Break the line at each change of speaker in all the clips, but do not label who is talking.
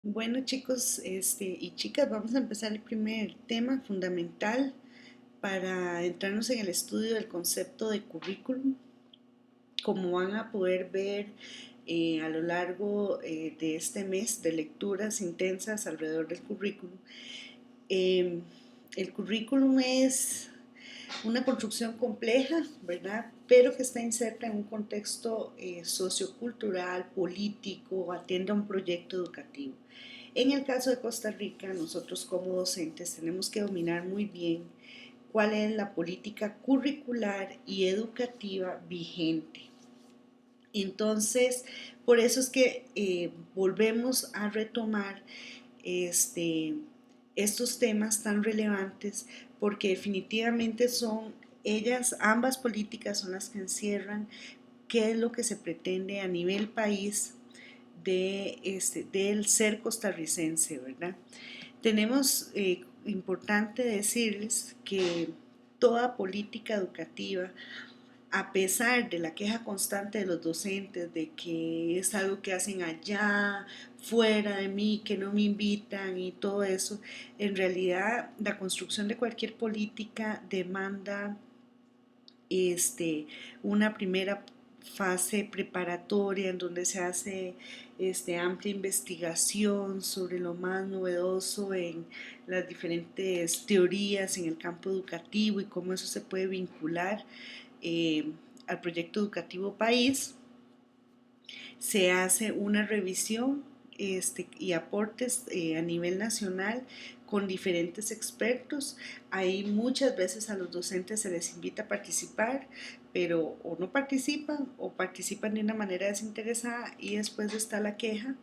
Bueno, chicos, y chicas, vamos a empezar el primer tema fundamental para entrarnos en el estudio del concepto de currículum. Como van a poder ver a lo largo de este mes de lecturas intensas alrededor del currículum, eh, el currículum es una construcción compleja, ¿verdad? Pero que está inserta en un contexto sociocultural, político, atiende a un proyecto educativo. En el caso de Costa Rica, nosotros como docentes tenemos que dominar muy bien cuál es la política curricular y educativa vigente. Entonces, por eso es que volvemos a retomar este, estos temas tan relevantes, porque definitivamente son ellas, ambas políticas son las que encierran qué es lo que se pretende a nivel país del ser costarricense, ¿verdad? Tenemos importante decirles que toda política educativa, a pesar de la queja constante de los docentes de que es algo que hacen allá, fuera de mí, que no me invitan y todo eso, en realidad la construcción de cualquier política demanda este, una primera fase preparatoria en donde se hace amplia investigación sobre lo más novedoso en las diferentes teorías en el campo educativo y cómo eso se puede vincular eh, al proyecto educativo país. Se hace una revisión y aportes a nivel nacional con diferentes expertos. Ahí muchas veces a los docentes se les invita a participar, pero o no participan o participan de una manera desinteresada y después está la queja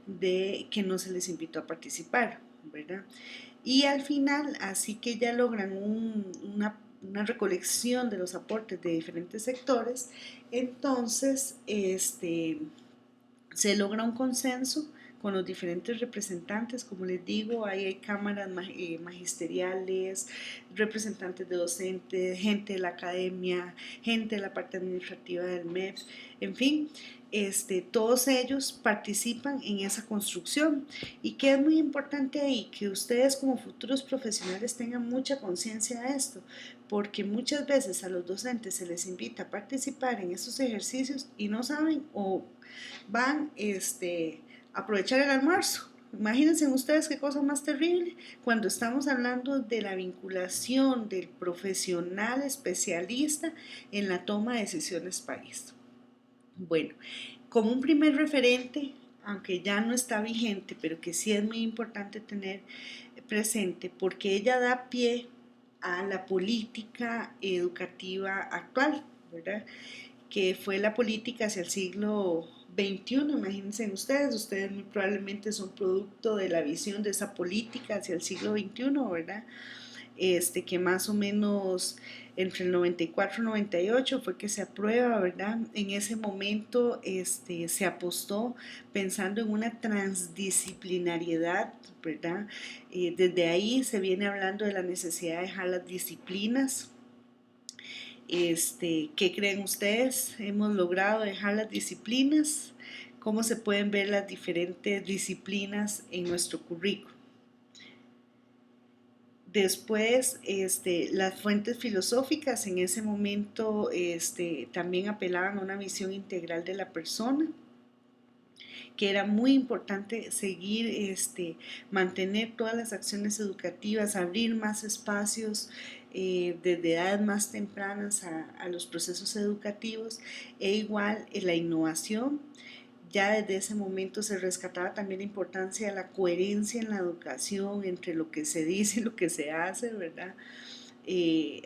de que no se les invitó a participar, ¿verdad? Y al final, así que ya logran una recolección de los aportes de diferentes sectores, entonces se logra un consenso con los diferentes representantes, como les digo, ahí hay cámaras magisteriales, representantes de docentes, gente de la academia, gente de la parte administrativa del MEP, en fin, todos ellos participan en esa construcción y que es muy importante ahí que ustedes como futuros profesionales tengan mucha conciencia de esto, porque muchas veces a los docentes se les invita a participar en esos ejercicios y no saben o van a aprovechar el almuerzo. Imagínense ustedes qué cosa más terrible cuando estamos hablando de la vinculación del profesional especialista en la toma de decisiones país. Bueno, como un primer referente, aunque ya no está vigente, pero que sí es muy importante tener presente porque ella da pie a la política educativa actual, ¿verdad? Que fue la política hacia el siglo XXI, imagínense ustedes muy probablemente son producto de la visión de esa política hacia el siglo XXI, ¿verdad? Que más o menos entre el 94 y 98 fue que se aprueba, ¿verdad? En ese momento se apostó pensando en una transdisciplinariedad, ¿verdad? Desde ahí se viene hablando de la necesidad de dejar las disciplinas. ¿Qué creen ustedes? ¿Hemos logrado dejar las disciplinas? ¿Cómo se pueden ver las diferentes disciplinas en nuestro currículo? Después, las fuentes filosóficas en ese momento también apelaban a una visión integral de la persona, que era muy importante seguir, mantener todas las acciones educativas, abrir más espacios desde edades más tempranas a los procesos educativos e igual en la innovación. Ya desde ese momento se rescataba también la importancia de la coherencia en la educación entre lo que se dice y lo que se hace, ¿verdad?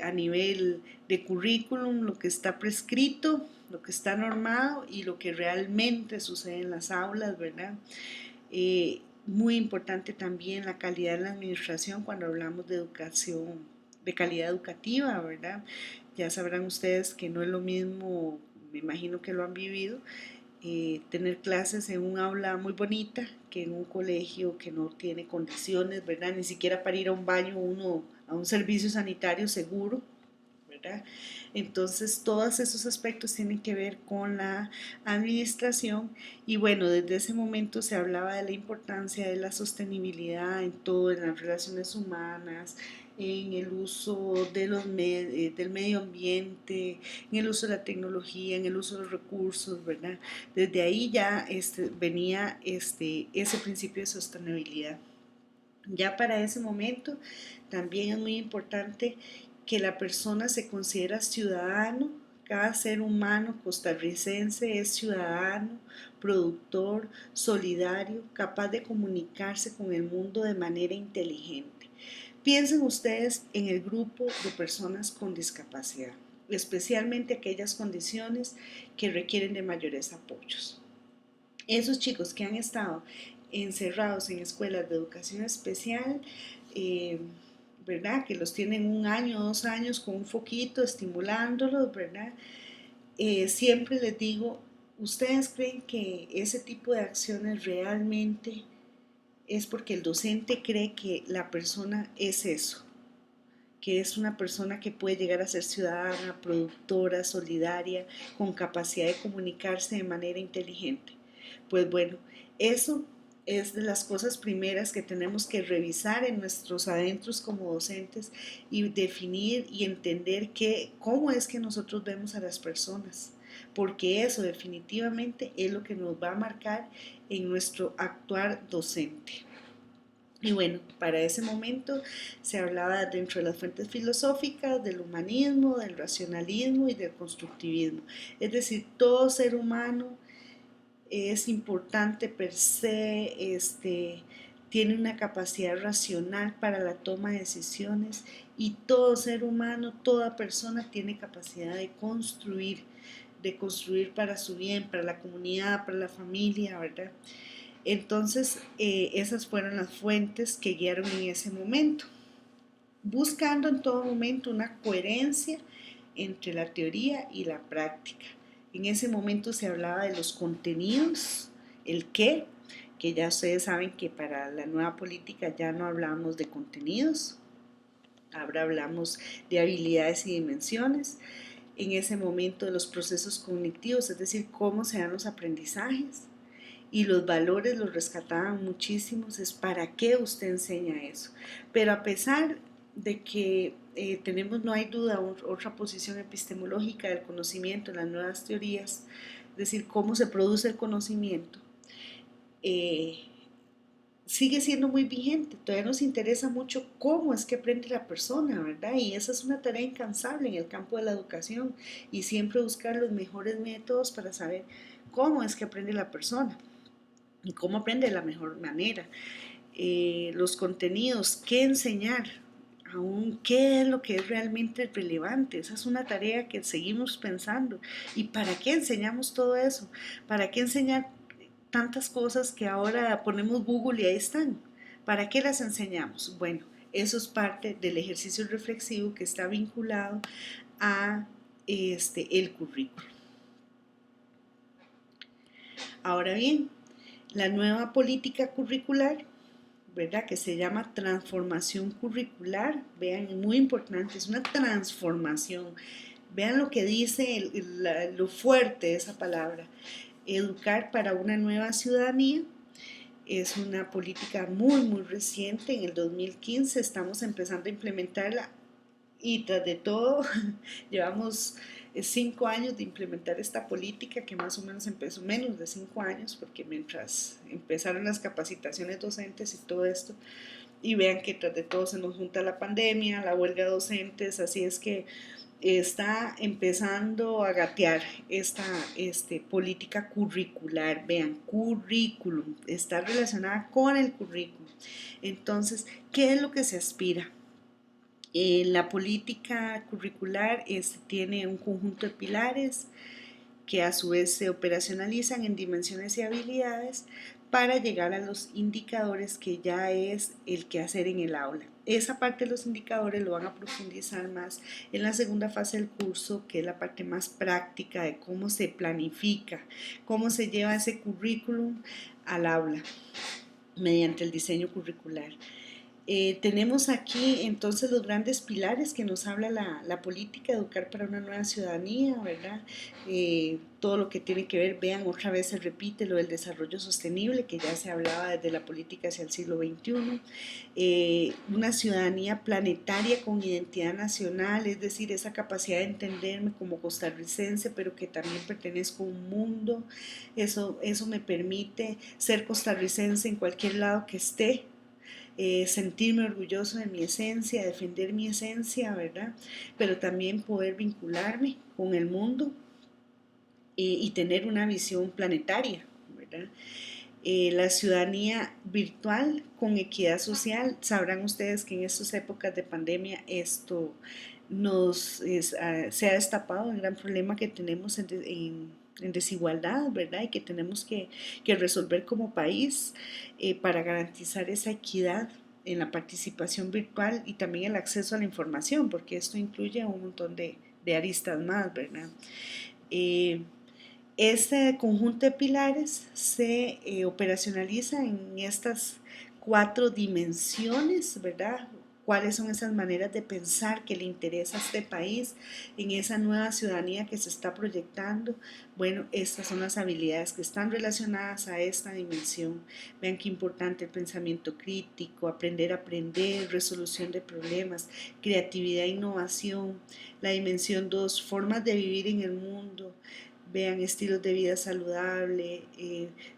A nivel de currículum, lo que está prescrito, lo que está normado y lo que realmente sucede en las aulas, ¿verdad? Muy importante también la calidad en la administración cuando hablamos de educación, de calidad educativa, ¿verdad? Ya sabrán ustedes que no es lo mismo, me imagino que lo han vivido, tener clases en un aula muy bonita que en un colegio que no tiene condiciones, ¿verdad? Ni siquiera para ir a un baño uno, a un servicio sanitario seguro, ¿verdad? Entonces, todos esos aspectos tienen que ver con la administración y bueno, desde ese momento se hablaba de la importancia de la sostenibilidad en todo, en las relaciones humanas, en el uso de del medio ambiente, en el uso de la tecnología, en el uso de los recursos, ¿verdad? Desde ahí ya venía ese principio de sostenibilidad. Ya para ese momento también es muy importante que la persona se considera ciudadano, cada ser humano costarricense es ciudadano, productor, solidario, capaz de comunicarse con el mundo de manera inteligente. Piensen ustedes en el grupo de personas con discapacidad, especialmente aquellas condiciones que requieren de mayores apoyos. Esos chicos que han estado encerrados en escuelas de educación especial, eh, ¿verdad? Que los tienen 1 año, 2 años con un foquito estimulándolos, ¿verdad? Siempre les digo, ¿ustedes creen que ese tipo de acciones realmente es porque el docente cree que la persona es eso? Que es una persona que puede llegar a ser ciudadana, productora, solidaria, con capacidad de comunicarse de manera inteligente. Pues bueno, eso es de las cosas primeras que tenemos que revisar en nuestros adentros como docentes y definir y entender cómo es que nosotros vemos a las personas, porque eso definitivamente es lo que nos va a marcar en nuestro actuar docente. Y bueno, para ese momento se hablaba dentro de las fuentes filosóficas del humanismo, del racionalismo y del constructivismo. Es decir, todo ser humano es importante per se, tiene una capacidad racional para la toma de decisiones y todo ser humano, toda persona tiene capacidad de construir para su bien, para la comunidad, para la familia, ¿verdad? Entonces, esas fueron las fuentes que guiaron en ese momento, buscando en todo momento una coherencia entre la teoría y la práctica. En ese momento se hablaba de los contenidos, el qué, que ya ustedes saben que para la nueva política ya no hablamos de contenidos, ahora hablamos de habilidades y dimensiones. En ese momento de los procesos cognitivos, es decir, cómo se dan los aprendizajes, y los valores los rescataban muchísimos, es para qué usted enseña eso. Pero a pesar de que no hay duda, otra posición epistemológica del conocimiento en las nuevas teorías, es decir, cómo se produce el conocimiento, eh, sigue siendo muy vigente. Todavía nos interesa mucho cómo es que aprende la persona, ¿verdad? Y esa es una tarea incansable en el campo de la educación y siempre buscar los mejores métodos para saber cómo es que aprende la persona y cómo aprende de la mejor manera. Los contenidos, qué enseñar, aún qué es lo que es realmente relevante. Esa es una tarea que seguimos pensando. ¿Y para qué enseñamos todo eso? ¿Para qué enseñar tantas cosas que ahora ponemos Google y ahí están? ¿Para qué las enseñamos? Bueno, eso es parte del ejercicio reflexivo que está vinculado a el currículo. Ahora bien, la nueva política curricular, ¿verdad? Que se llama transformación curricular, vean, muy importante, es una transformación. Vean lo que dice, lo fuerte de esa palabra, educar para una nueva ciudadanía. Es una política muy, muy reciente, en el 2015 estamos empezando a implementarla y tras de todo llevamos 5 años de implementar esta política que más o menos empezó menos de 5 años porque mientras empezaron las capacitaciones docentes y todo esto y vean que tras de todo se nos junta la pandemia, la huelga de docentes, así es que está empezando a gatear esta política curricular, vean, currículum, está relacionada con el currículum. Entonces, ¿qué es lo que se aspira? La política curricular tiene un conjunto de pilares que a su vez se operacionalizan en dimensiones y habilidades para llegar a los indicadores que ya es el quehacer en el aula. Esa parte de los indicadores lo van a profundizar más en la segunda fase del curso, que es la parte más práctica de cómo se planifica, cómo se lleva ese currículum al aula mediante el diseño curricular. Tenemos aquí entonces los grandes pilares que nos habla la política, educar para una nueva ciudadanía, ¿verdad? Todo lo que tiene que ver, vean, otra vez se repite lo del desarrollo sostenible, que ya se hablaba desde la política hacia el siglo XXI, una ciudadanía planetaria con identidad nacional, es decir, esa capacidad de entenderme como costarricense, pero que también pertenezco a un mundo, eso me permite ser costarricense en cualquier lado que esté, sentirme orgulloso de mi esencia, defender mi esencia, ¿verdad? Pero también poder vincularme con el mundo y tener una visión planetaria, ¿verdad? La ciudadanía virtual con equidad social, sabrán ustedes que en estas épocas de pandemia esto se ha destapado el gran problema que tenemos en desigualdad, ¿verdad? Y que tenemos que resolver como país para garantizar esa equidad en la participación virtual y también el acceso a la información, porque esto incluye un montón de aristas más, ¿verdad? Eh, este conjunto de pilares se operacionaliza en estas cuatro dimensiones, ¿verdad? ¿Cuáles son esas maneras de pensar que le interesa a este país en esa nueva ciudadanía que se está proyectando? Bueno, estas son las habilidades que están relacionadas a esta dimensión. Vean qué importante el pensamiento crítico, aprender a aprender, resolución de problemas, creatividad e innovación. La dimensión 2, formas de vivir en el mundo. Vean estilos de vida saludable,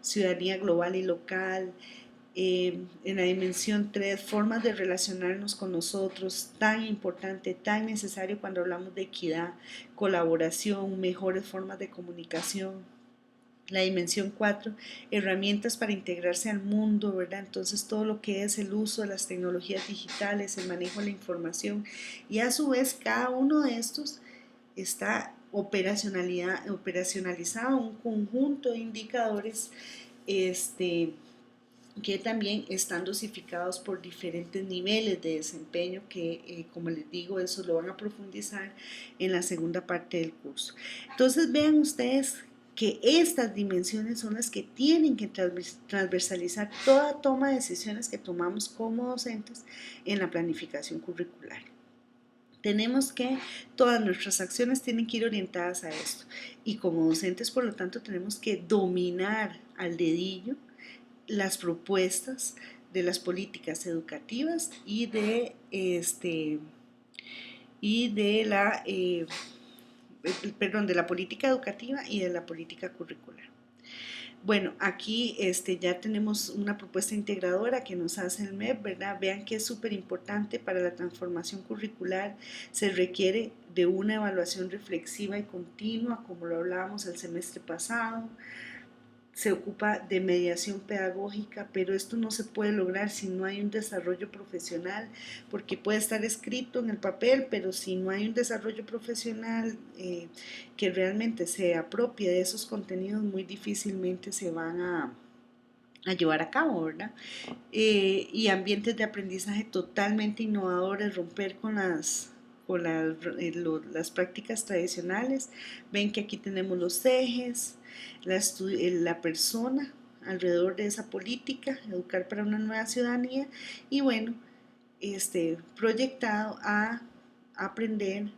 ciudadanía global y local. En la dimensión 3, formas de relacionarnos con nosotros, tan importante, tan necesario cuando hablamos de equidad, colaboración, mejores formas de comunicación. La dimensión 4, herramientas para integrarse al mundo, ¿verdad? Entonces todo lo que es el uso de las tecnologías digitales, el manejo de la información y a su vez cada uno de estos está operacionalizado un conjunto de indicadores este, que también están dosificados por diferentes niveles de desempeño que, como les digo, eso lo van a profundizar en la segunda parte del curso. Entonces vean ustedes que estas dimensiones son las que tienen que transversalizar toda toma de decisiones que tomamos como docentes en la planificación curricular. Tenemos que, todas nuestras acciones tienen que ir orientadas a esto. Y como docentes, por lo tanto, tenemos que dominar al dedillo las propuestas de las políticas educativas y de la de la política educativa y de la política curricular. Bueno, aquí ya tenemos una propuesta integradora que nos hace el MEP, ¿verdad? Vean que es súper importante para la transformación curricular, se requiere de una evaluación reflexiva y continua, como lo hablábamos el semestre pasado, se ocupa de mediación pedagógica, pero esto no se puede lograr si no hay un desarrollo profesional, porque puede estar escrito en el papel, pero si no hay un desarrollo profesional que realmente se apropie de esos contenidos, muy difícilmente se van a llevar a cabo, ¿verdad? Y ambientes de aprendizaje totalmente innovadores, romper con las prácticas tradicionales. Ven que aquí tenemos los ejes, la persona alrededor de esa política, educar para una nueva ciudadanía y bueno, proyectado a aprender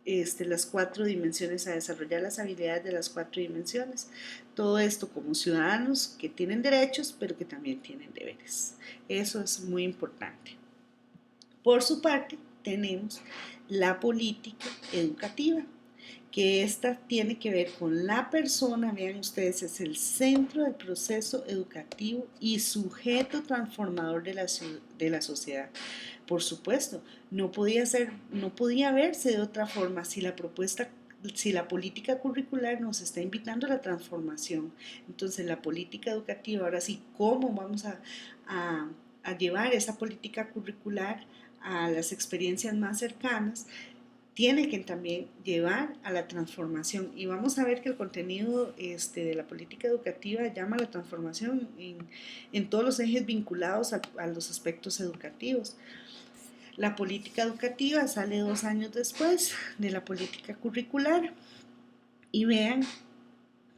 las cuatro dimensiones, a desarrollar las habilidades de las cuatro dimensiones. Todo esto como ciudadanos que tienen derechos, pero que también tienen deberes. Eso es muy importante. Por su parte, tenemos la política educativa, que esta tiene que ver con la persona, vean ustedes, es el centro del proceso educativo y sujeto transformador de la sociedad. Por supuesto, no podía verse de otra forma si la política curricular nos está invitando a la transformación. Entonces, la política educativa, ahora sí, ¿cómo vamos a llevar esa política curricular a las experiencias más cercanas? Tiene que también llevar a la transformación y vamos a ver que el contenido de la política educativa llama a la transformación en todos los ejes vinculados a los aspectos educativos. La política educativa sale 2 años después de la política curricular y vean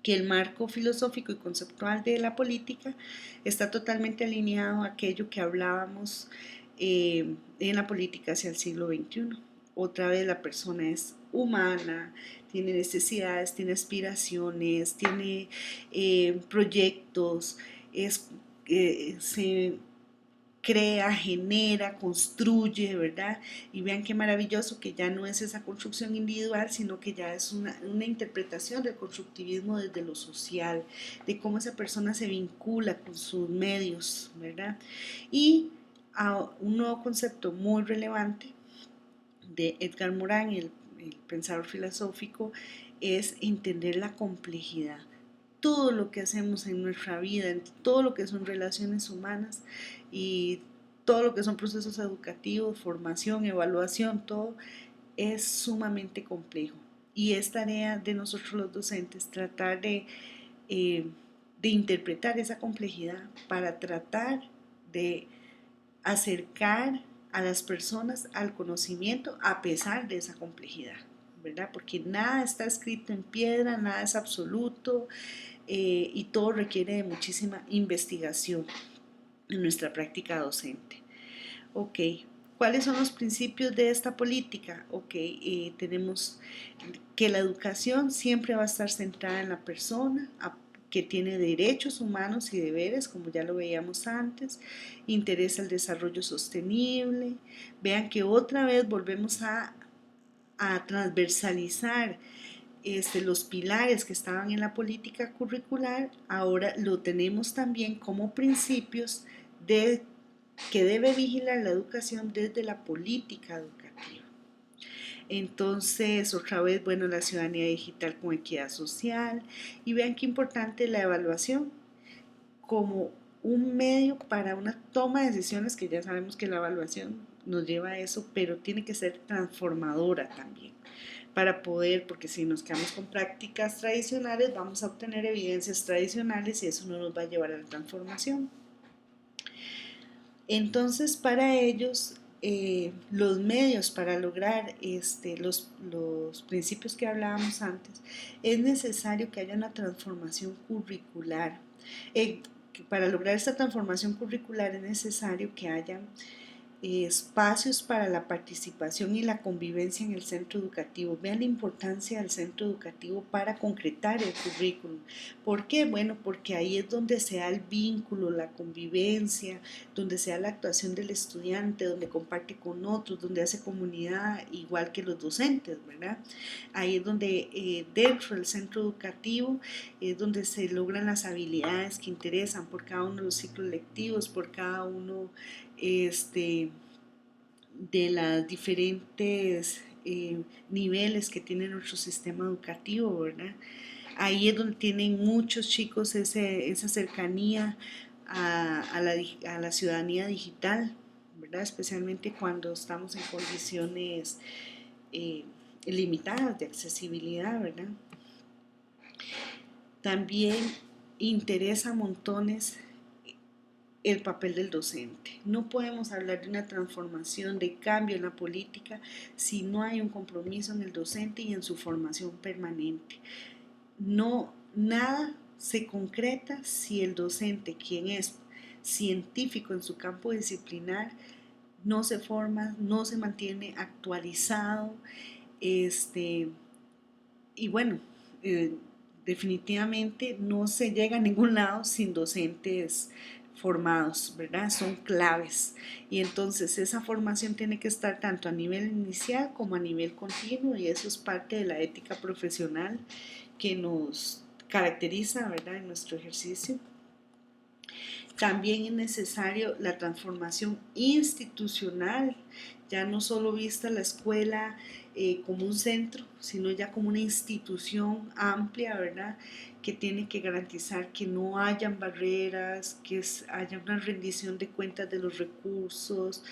que el marco filosófico y conceptual de la política está totalmente alineado a aquello que hablábamos en la política hacia el siglo XXI. Otra vez la persona es humana, tiene necesidades, tiene aspiraciones, tiene proyectos, se crea, genera, construye, ¿verdad? Y vean qué maravilloso que ya no es esa construcción individual, sino que ya es una interpretación del constructivismo desde lo social, de cómo esa persona se vincula con sus medios, ¿verdad? Y a un nuevo concepto muy relevante de Edgar Morin, el pensador filosófico, es entender la complejidad. Todo lo que hacemos en nuestra vida, en todo lo que son relaciones humanas y todo lo que son procesos educativos, formación, evaluación, todo es sumamente complejo. Y es tarea de nosotros los docentes tratar eh, de interpretar esa complejidad para tratar de acercar a las personas al conocimiento a pesar de esa complejidad, ¿verdad? Porque nada está escrito en piedra, nada es absoluto, y todo requiere de muchísima investigación en nuestra práctica docente. Ok, ¿cuáles son los principios de esta política? Ok, tenemos que la educación siempre va a estar centrada en la persona, que tiene derechos humanos y deberes, como ya lo veíamos antes, interesa el desarrollo sostenible. Vean que otra vez volvemos a transversalizar los pilares que estaban en la política curricular, ahora lo tenemos también como principios que debe vigilar la educación desde la política educativa. Entonces, otra vez, bueno, la ciudadanía digital con equidad social, y vean qué importante la evaluación como un medio para una toma de decisiones, que ya sabemos que la evaluación nos lleva a eso, pero tiene que ser transformadora también para poder, porque si nos quedamos con prácticas tradicionales vamos a obtener evidencias tradicionales y eso no nos va a llevar a la transformación. Entonces, para ellos, los medios para lograr los principios que hablábamos antes, es necesario que haya una transformación curricular. Para lograr esta transformación curricular es necesario que haya espacios para la participación y la convivencia en el centro educativo. Vean la importancia del centro educativo para concretar el currículum. ¿Por qué? Bueno, porque ahí es donde se da el vínculo, la convivencia, donde se da la actuación del estudiante, donde comparte con otros, donde hace comunidad, igual que los docentes, ¿verdad? Ahí es donde dentro del centro educativo es donde se logran las habilidades que interesan por cada uno de los ciclos lectivos, por cada uno de las diferentes niveles que tiene nuestro sistema educativo, ¿verdad? Ahí es donde tienen muchos chicos esa cercanía a la ciudadanía digital, ¿verdad? Especialmente cuando estamos en condiciones eh, limitadas de accesibilidad, ¿verdad? También interesa montones el papel del docente. No podemos hablar de una transformación, de cambio en la política, si no hay un compromiso en el docente y en su formación permanente. No, nada se concreta si el docente, quien es científico en su campo disciplinar, no se forma, no se mantiene actualizado, y bueno, definitivamente no se llega a ningún lado sin docentes formados, ¿verdad? Son claves. Y entonces esa formación tiene que estar tanto a nivel inicial como a nivel continuo y eso es parte de la ética profesional que nos caracteriza, ¿verdad? En nuestro ejercicio. También es necesario la transformación institucional, ya no solo vista la escuela como un centro, sino ya como una institución amplia, ¿verdad? Que tiene que garantizar que no hayan barreras, que haya una rendición de cuentas de los recursos,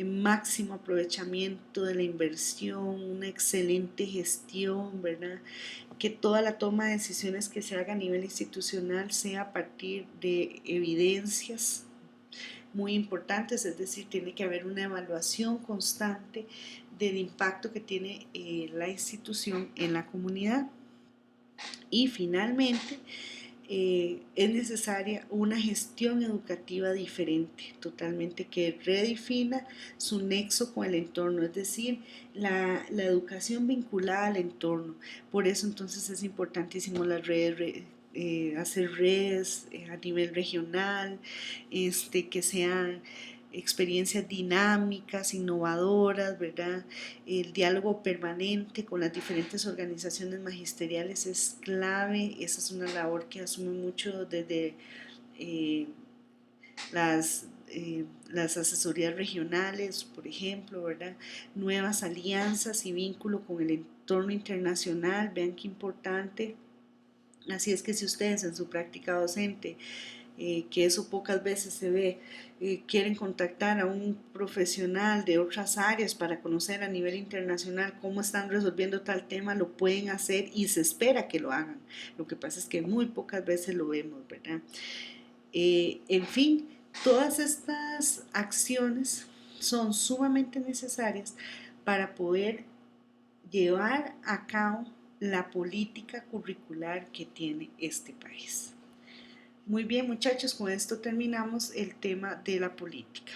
máximo aprovechamiento de la inversión, una excelente gestión, ¿verdad? Que toda la toma de decisiones que se haga a nivel institucional sea a partir de evidencias muy importantes, es decir, tiene que haber una evaluación constante del impacto que tiene la institución en la comunidad. Y finalmente, es necesaria una gestión educativa diferente, totalmente, que redefina su nexo con el entorno, es decir, la educación vinculada al entorno. Por eso entonces es importantísimo las redes, hacer redes a nivel regional, que sean experiencias dinámicas, innovadoras, ¿verdad? El diálogo permanente con las diferentes organizaciones magisteriales es clave, esa es una labor que asume mucho desde eh, las asesorías regionales, por ejemplo, ¿verdad? Nuevas alianzas y vínculo con el entorno internacional, vean qué importante. Así es que si ustedes en su práctica docente, que eso pocas veces se ve, quieren contactar a un profesional de otras áreas para conocer a nivel internacional cómo están resolviendo tal tema, lo pueden hacer y se espera que lo hagan. Lo que pasa es que muy pocas veces lo vemos, ¿verdad? En fin, todas estas acciones son sumamente necesarias para poder llevar a cabo la política curricular que tiene este país. Muy bien, muchachos, con esto terminamos el tema de la política.